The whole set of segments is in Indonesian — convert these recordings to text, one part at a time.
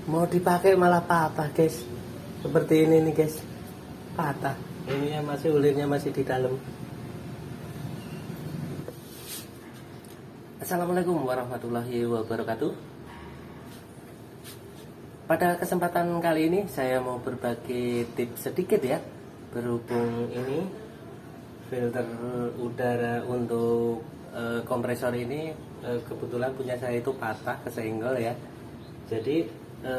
Mau dipakai malah patah guys. Seperti ini nih guys, patah. Ininya masih, ulirnya masih di dalam. Assalamualaikum warahmatullahi wabarakatuh. Pada kesempatan kali ini saya mau berbagi tips sedikit ya. Berhubung ini filter udara untuk kompresor ini kebetulan punya saya itu patah, kesenggol ya. Jadi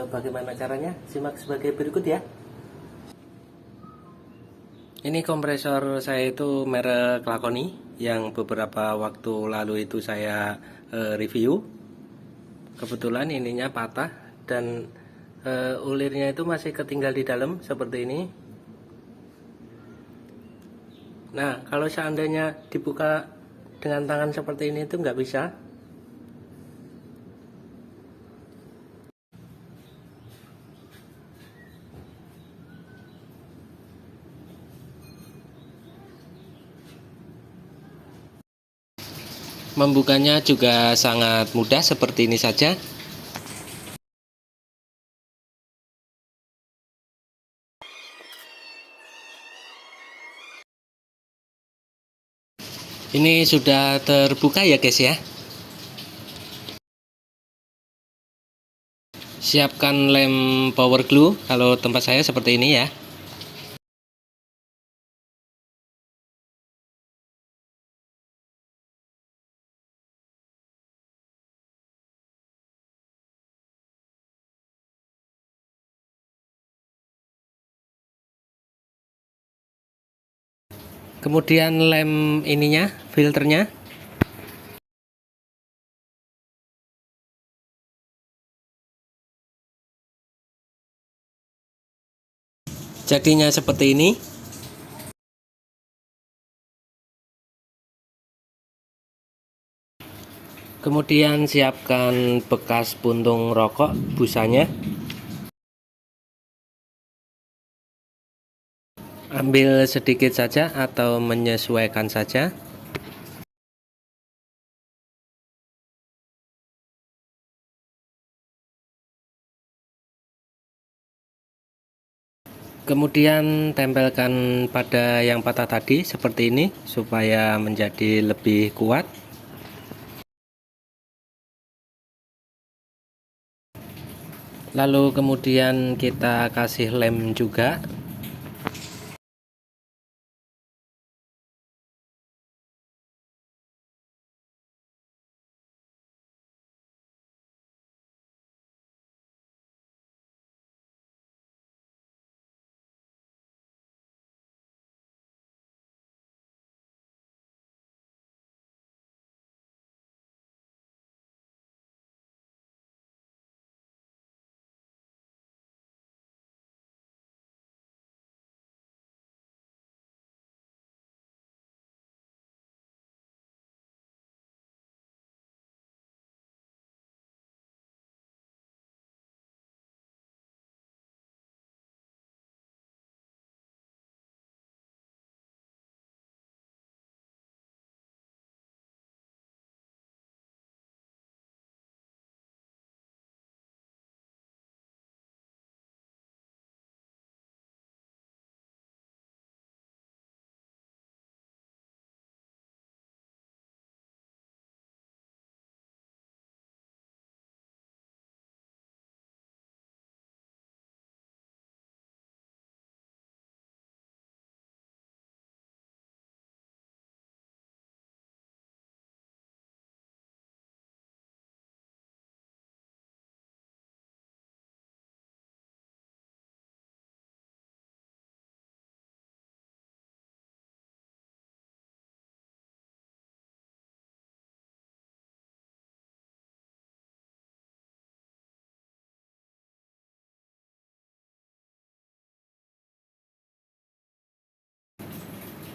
bagaimana caranya? Simak sebagai berikut ya. Ini kompresor saya itu merek Lakoni yang beberapa waktu lalu itu saya review. Kebetulan ininya patah dan ulirnya itu masih ketinggal di dalam seperti ini. Nah, kalau seandainya dibuka dengan tangan seperti ini itu nggak bisa. Membukanya juga sangat mudah seperti ini saja. Ini sudah terbuka ya guys ya. Siapkan lem power glue kalau tempat saya seperti ini ya. Kemudian lem ininya, filternya. Jadinya seperti ini. Kemudian siapkan bekas puntung rokok busanya. Ambil sedikit saja atau menyesuaikan saja. Kemudian tempelkan pada yang patah tadi seperti ini supaya menjadi lebih kuat. Lalu kemudian kita kasih lem juga.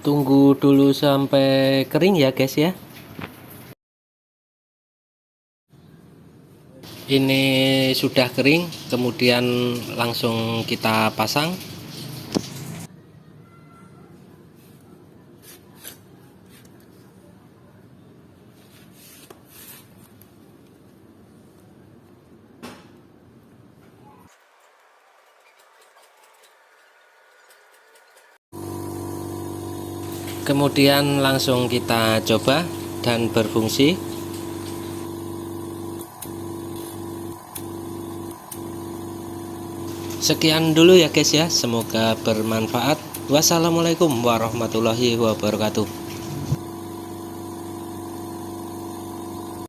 Tunggu dulu sampai kering ya guys ya. Ini sudah kering, kemudian langsung kita pasang. Kemudian langsung kita coba dan berfungsi. Sekian dulu ya guys ya, semoga bermanfaat. Wassalamualaikum warahmatullahi wabarakatuh.